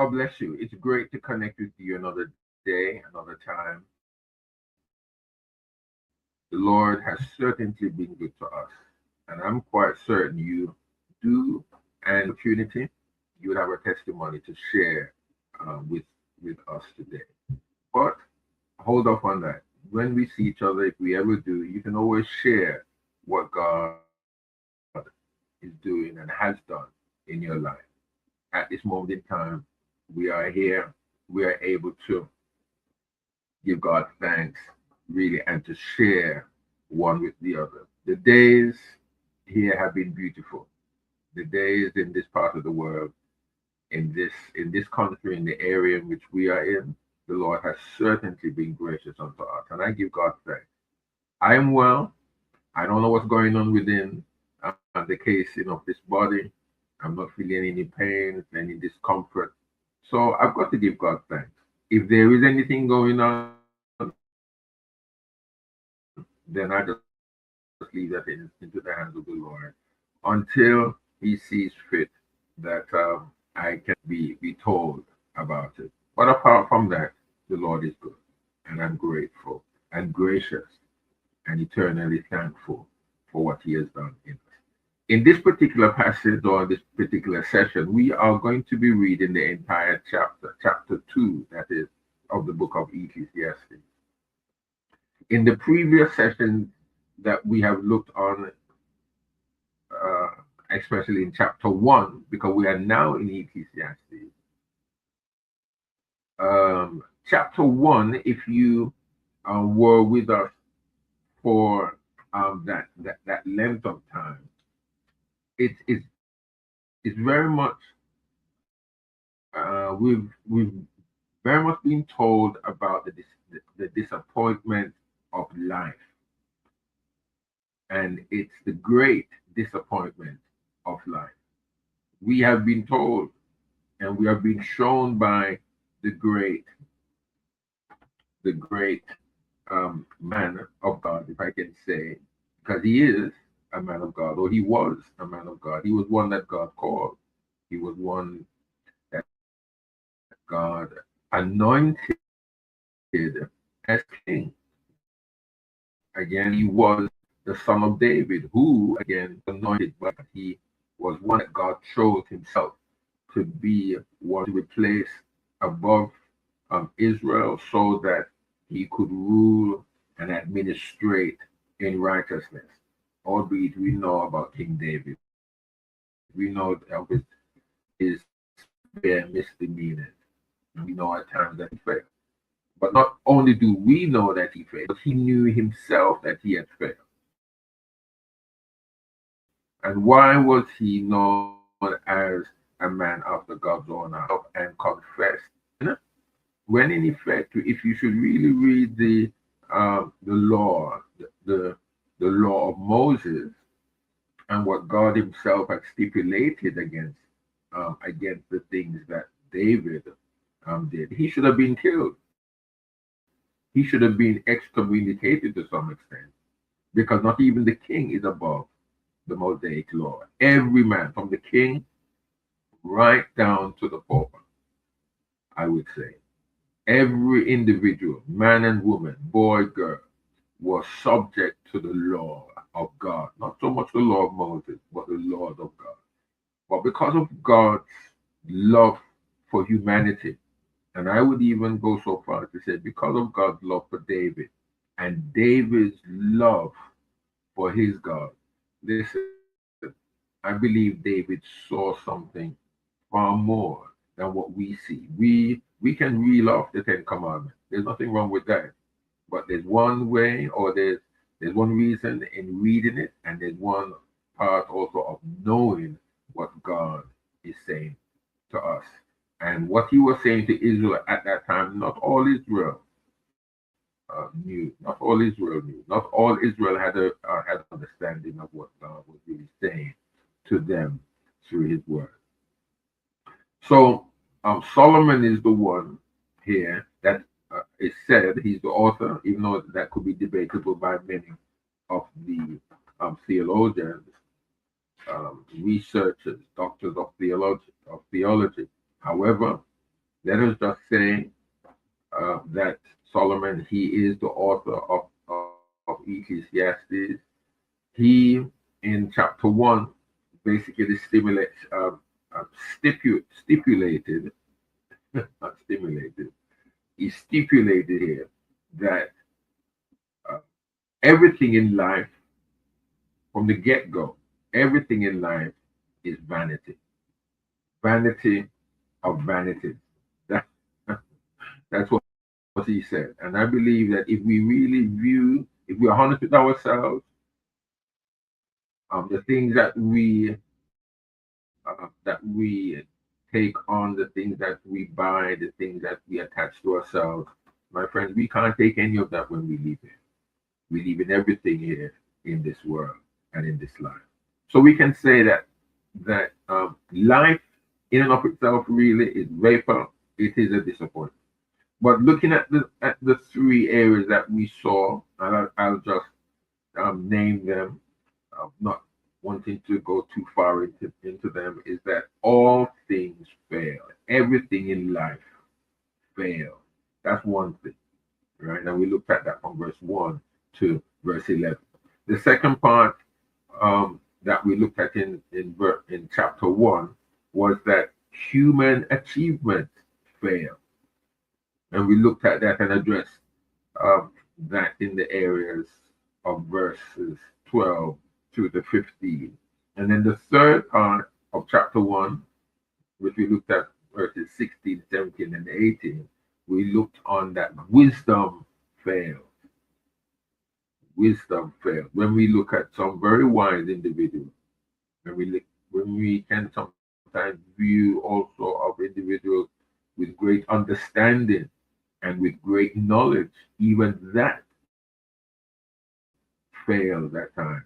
God bless you. It's great to connect with you another day, another time. The Lord has certainly been good to us. And I'm quite certain you do an opportunity, you would have a testimony to share with us today. But hold off on that. When we see each other, if we ever do, you can always share what God is doing and has done in your life. At this moment in time, we are here. We are able to give God thanks, really, and to share one with the other. The days here have been beautiful. The days in this part of the world, in this country, in the area in which we are in, the Lord has certainly been gracious unto us, and I give God thanks. I am well. I don't know what's going on within the casing of this body. I'm not feeling any pain, any discomfort. So I've got to give God thanks. If there is anything going on, then I just leave that into the hands of the Lord until He sees fit that I can be told about it. But apart from that, the Lord is good, and I'm grateful and gracious and eternally thankful for what He has done in us. In this particular passage or this particular session, we are going to be reading the entire chapter, chapter 2, that is, of the book of Ecclesiastes. In the previous session that we have looked on, uh, especially in chapter 1, because we are now in Ecclesiastes. Chapter 1, if you were with us for that length of time, it's very much we've very much been told about the disappointment of life, and it's the great disappointment of life. We have been told, and we have been shown by the great the great man of God, if I can say, because he is a man of God, or he was a man of God. He was one that God called. He was one that God anointed as king. Again, he was the son of David, who again anointed, but he was one that God chose himself to be one to replace above Israel so that he could rule and administrate in righteousness. Albeit we know about King David. We know of his bare misdemeanors. And we know at times that he failed. But not only do we know that he failed, but he knew himself that he had failed. And why was he known as a man after God's own heart and confessed? When in effect, if you should really read the law, the law of Moses, and what God Himself had stipulated against the things that David did, he should have been killed. He should have been excommunicated to some extent, because not even the king is above the Mosaic law. Every man, from the king right down to the pauper, I would say, every individual, man and woman, boy, girl, was subject to the law of God. Not so much the law of Moses, but the laws of God. But because of God's love for humanity, and I would even go so far to say, because of God's love for David and David's love for his God, listen, I believe David saw something far more than what we see. We can reel off the Ten Commandments. There's nothing wrong with that. But there's one way, or there's one reason in reading it, and there's one part also of knowing what God is saying to us. And what He was saying to Israel at that time, not all Israel knew. Not all Israel knew. Not all Israel had understanding of what God was really saying to them through His word. So Solomon is the one here that is said he's the author, even though that could be debatable by many of the theologians, researchers, doctors of theology. However, Let us just say that Solomon, he is the author of Ecclesiastes. He, in chapter 1, basically stipulated, not stimulated, he stipulated here that uh, everything in life, from the get go, everything in life is vanity. Vanity of vanities. That, that's what he said. And I believe that if we really if we are honest with ourselves, the things that we take on, the things that we buy, the things that we attach to ourselves, my friends, we can't take any of that when we leave here. We live in everything here in this world and in this life. So we can say that life in and of itself really is vapor. It is a disappointment. But looking at the three areas that we saw, and I'll just name them, not wanting to go too far into them, is that all things fail. Everything in life fails. That's one thing, right? And we looked at that from verse 1 to verse 11. The second part that we looked at in chapter 1 was that human achievement fail. And we looked at that and addressed that in the areas of verses 12 to the 15. And then the third part of chapter 1, which we looked at verses 16, 17, and 18, we looked on that wisdom fails. Wisdom fails. When we look at some very wise individuals, when we can sometimes view also of individuals with great understanding and with great knowledge, even that fails at times,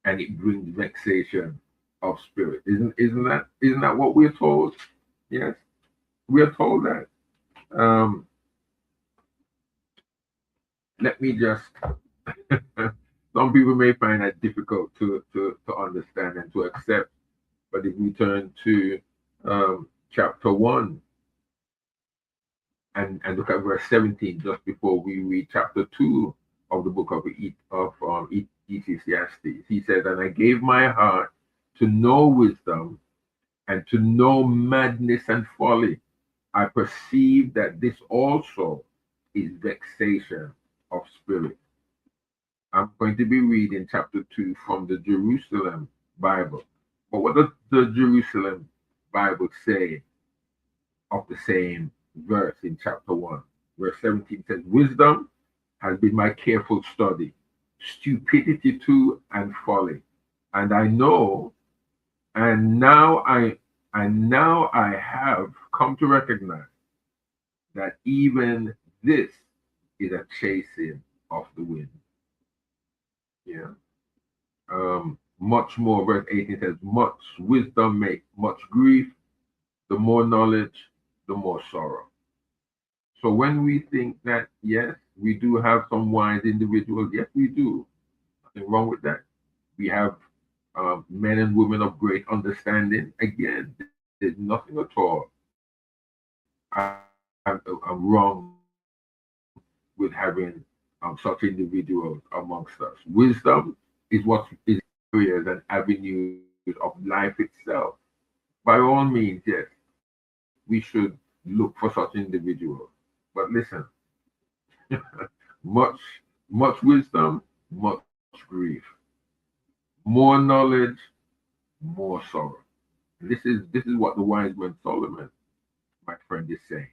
and it brings vexation of spirit. Isn't that what we're told? Yes, we are told that. Um, Let me just. Some people may find that difficult to understand and to accept, but if we turn to chapter 1 and look at verse 17, just before we read chapter 2 of the book of Ecclesiastes, he says, "And I gave my heart to know wisdom and to know madness and folly. I perceive that this also is vexation of spirit." I'm going to be reading chapter 2 from the Jerusalem Bible. But what does the Jerusalem Bible say of the same verse in chapter 1? Verse 17 says, "Wisdom has been my careful study, stupidity too, and folly. And I know, and now I have come to recognize that even this is a chasing of the wind." Yeah. Much more, verse 18 says, "Much wisdom make much grief, the more knowledge, the more sorrow." So when we think that, yes, we do have some wise individuals, yes, we do. Nothing wrong with that. We have men and women of great understanding. Again, there's nothing at all wrong with having such individuals amongst us. Wisdom is what is areas and avenues of life itself. By all means, yes, we should look for such individuals. But listen, much much wisdom, much grief, more knowledge, more sorrow. This is what the wise man Solomon, my friend, is saying.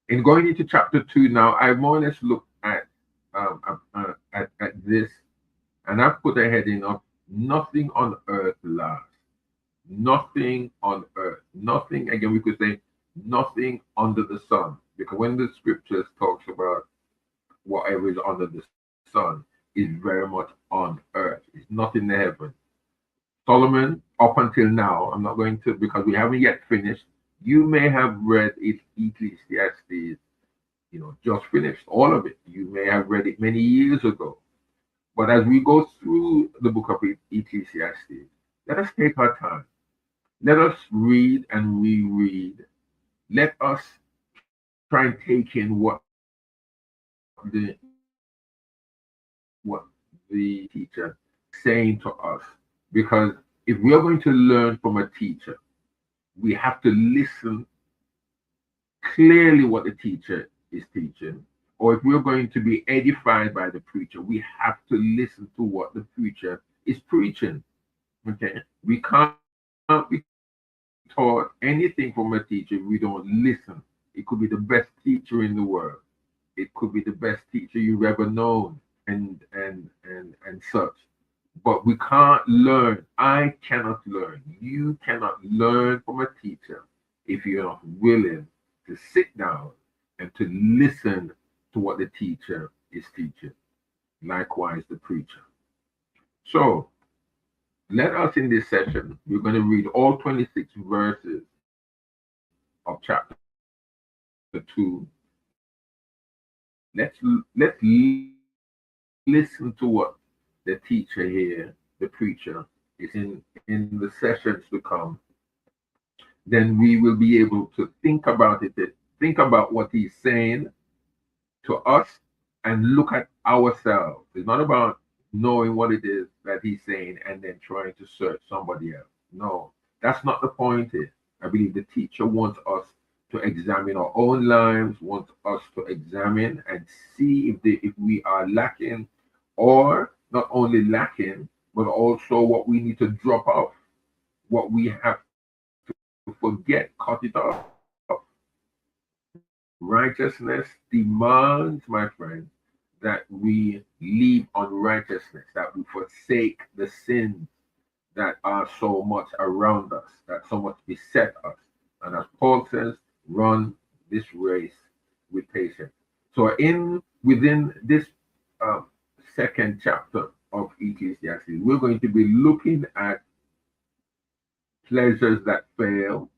In going into chapter 2 now, I more or less looked at this, and I've put a heading of "Nothing on earth lasts." Nothing on earth. Nothing, again, we could say nothing under the sun. Because when the scriptures talks about whatever is under the sun is very much on earth. It's not in the heaven. Solomon, up until now, I'm not going to, because we haven't yet finished. You may have read it, Ecclesiastes, just finished, all of it. You may have read it many years ago. But as we go through the book of Ecclesiastes, let us take our time. Let us read and reread. let us try and take in what the teacher saying to us. Because if we are going to learn from a teacher, we have to listen clearly what the teacher is teaching. Or if we're going to be edified by the preacher, we have to listen to what the preacher is preaching. Okay? We can't be taught anything from a teacher if we don't listen. It could be the best teacher in the world. It could be the best teacher you've ever known, and such. But we can't learn. I cannot learn. You cannot learn from a teacher if you're not willing to sit down and to listen to what the teacher is teaching. Likewise, the preacher. So let us in this session, we're going to read all 26 verses of chapter 2. Let's listen to what the teacher here, the preacher, is in the sessions to come. Then we will be able to think about it, think about what he's saying to us, and look at ourselves. It's not about knowing what it is that he's saying and then trying to search somebody else. No, that's not the point here. I believe the teacher wants us to examine our own lives, wants us to examine and see if we are lacking, or not only lacking, but also what we need to drop off, what we have to forget, cut it off. Righteousness demands, my friend, that we leave unrighteousness, that we forsake the sins that are so much around us, that so much beset us. And as Paul says, run this race with patience. So within this second chapter of Ecclesiastes, we're going to be looking at pleasures that fail,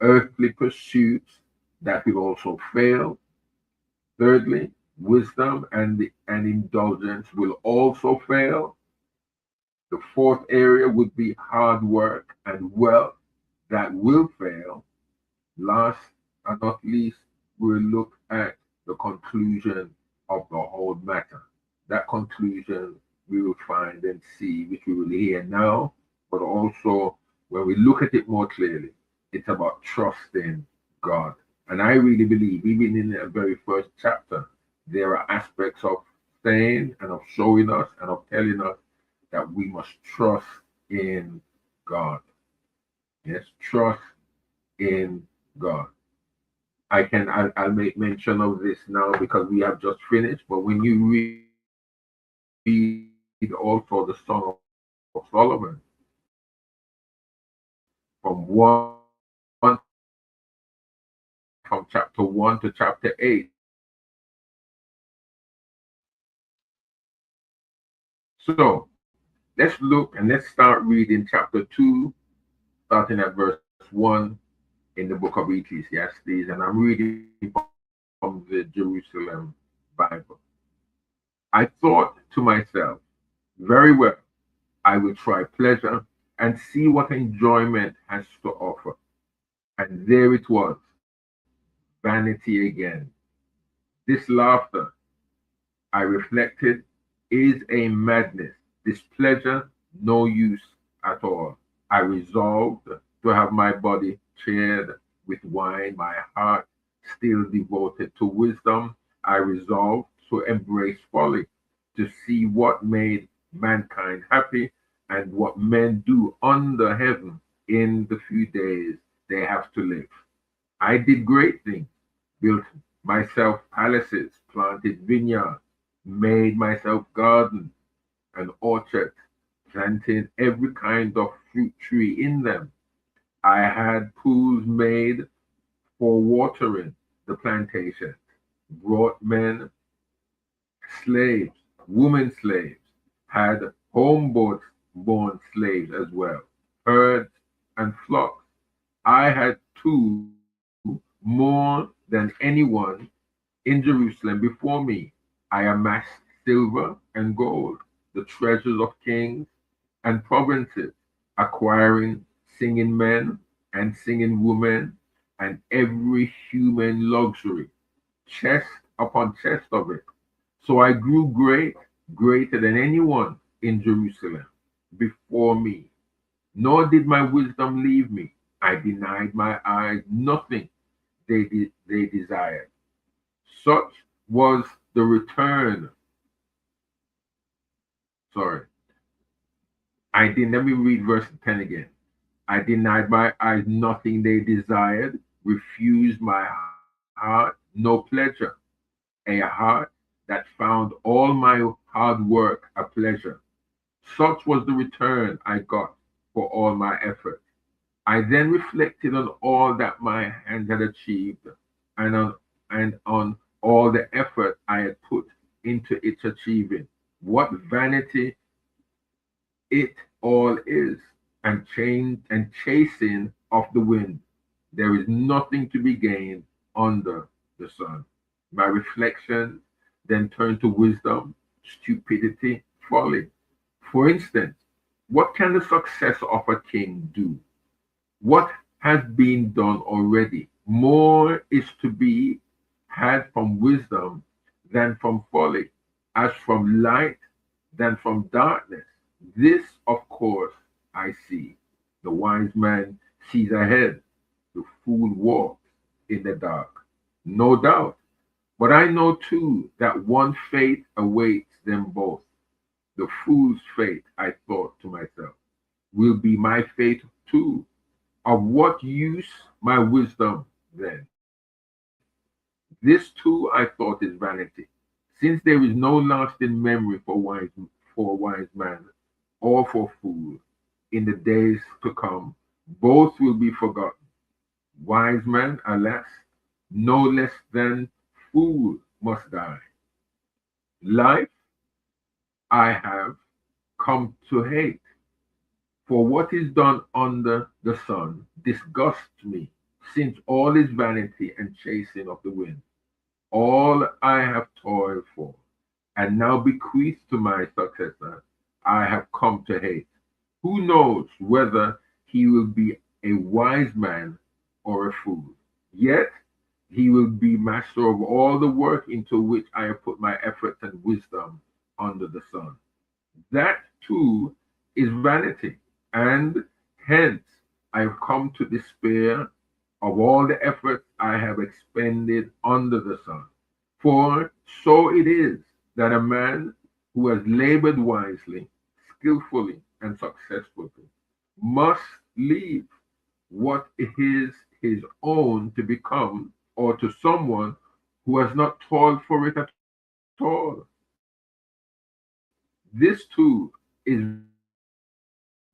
earthly pursuits that will also fail. Thirdly, wisdom and indulgence will also fail. The fourth area would be hard work and wealth that will fail. Last and not least, we'll look at the conclusion of the whole matter. That conclusion we will find and see, which we will hear now, but also when we look at it more clearly, it's about trusting God. And I really believe, even in the very first chapter, there are aspects of saying and of showing us and of telling us that we must trust in God. Yes, trust in God. I'll make mention of this now because we have just finished. But when you read also the Song of Solomon, from from chapter 1 to chapter 8. So let's look and let's start reading chapter 2, starting at verse 1 in the book of Ecclesiastes. And I'm reading from the Jerusalem Bible. I thought to myself, very well, I will try pleasure and see what enjoyment has to offer. And there it was, vanity again. This laughter, I reflected, is a madness. This pleasure, no use at all. I resolved to have my body cheered with wine, my heart still devoted to wisdom. I resolved to embrace folly, to see what made mankind happy and what men do under heaven in the few days they have to live. I did great things, built myself palaces, planted vineyards, made myself gardens and orchards, planted every kind of fruit tree in them. I had pools made for watering the plantations, brought men slaves, women slaves, had home-born slaves as well, herds and flocks. I had two more than anyone in Jerusalem before me. I amassed silver and gold, the treasures of kings and provinces, acquiring singing men and singing women and every human luxury, chest upon chest of it. So I grew great, greater than anyone in Jerusalem before me. Nor did my wisdom leave me. I denied my eyes nothing they desired. Such was the return. Sorry, I did. Let me read verse 10 again. I denied my eyes nothing they desired, refused my heart no pleasure, a heart that found all my hard work a pleasure. Such was the return I got for all my effort. I then reflected on all that my hands had achieved and on all the effort I had put into its achieving. What vanity it all is, and chasing of the wind. There is nothing to be gained under the sun. My reflection then turned to wisdom, stupidity, folly. For instance, what can the success of a king do? What has been done already? More is to be had from wisdom than from folly, as from light than from darkness. This, of course, I see. The wise man sees ahead, the fool walks in the dark. No doubt. But I know too that one fate awaits them both. The fool's fate, I thought to myself, will be my fate too. Of what use my wisdom then? This too I thought is vanity, since there is no lasting memory for a wise man or for fool. In the days to come, both will be forgotten. Wise man, alas, no less than fool must die. Life I have come to hate, for what is done under the sun disgusts me, since all is vanity and chasing of the wind. All I have toiled for, and now bequeath to my successor, I have come to hate. Who knows whether he will be a wise man or a fool? Yet he will be master of all the work into which I have put my efforts and wisdom under the sun. That too is vanity, and hence I have come to despair of all the efforts I have expended under the sun. For so it is that a man who has labored wisely, skillfully, and successfully must leave what is his own to become or to someone who has not toiled for it at all. This too is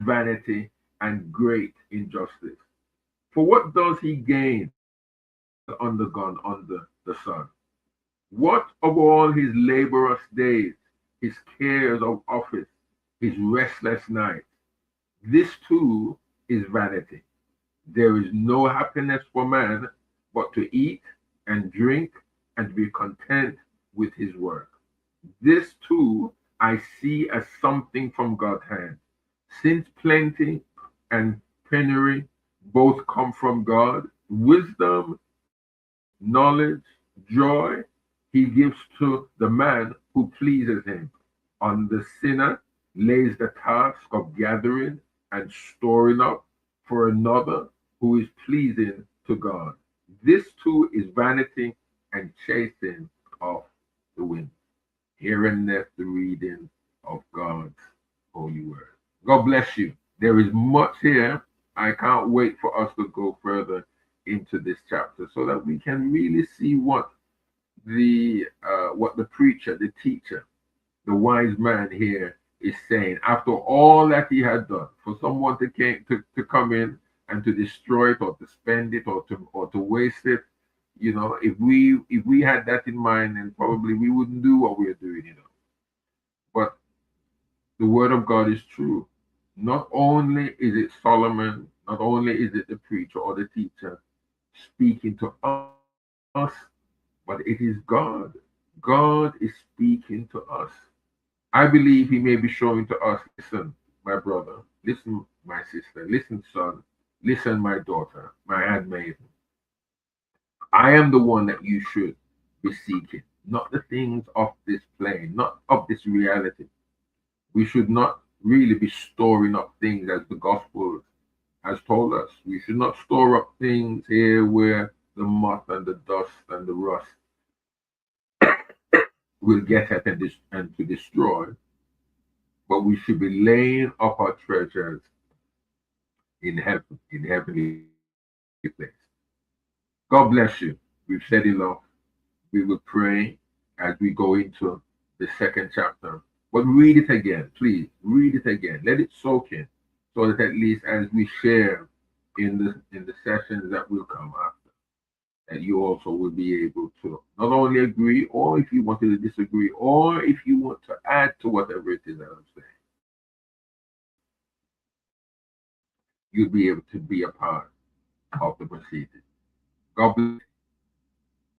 vanity and great injustice. For what does he gain who has undergone under the sun? What of all his laborious days, his cares of office, his restless nights? This too is vanity. There is no happiness for man but to eat and drink and to be content with his work. This too I see as something from God's hand, since plenty and penury both come from God. Wisdom, knowledge, joy he gives to the man who pleases him. On the sinner lays the task of gathering and storing up for another who is pleasing to God. This too is vanity and chasing of the wind. Here endeth the reading of God's holy word. God bless you. There is much here. I can't wait for us to go further into this chapter so that we can really see what the preacher, the teacher, the wise man here is saying. After all that he had done, for someone to come in and to destroy it or to spend it or to waste it, if we had that in mind, then probably we wouldn't do what we're doing. But the word of God is true. Not only is it Solomon, not only is it the preacher or the teacher speaking to us, but it is God. God is speaking to us. I believe he may be showing to us, listen, my brother, listen, my sister, listen, son, listen, my daughter, my handmaiden. I am the one that you should be seeking, not the things of this plane, not of this reality. We should not really be storing up things as the gospel has told us. We should not store up things here where the moth and the dust and the rust will get at and to destroy, but we should be laying up our treasures in heaven, in heavenly place. God bless you. We've said enough. We will pray as we go into the second chapter. But read it again, please. Read it again. Let it soak in, so that at least as we share in the sessions that will come after, that you also will be able to not only agree, or if you wanted to disagree, or if you want to add to whatever it is that I'm saying, you'll be able to be a part of the proceeding. God bless.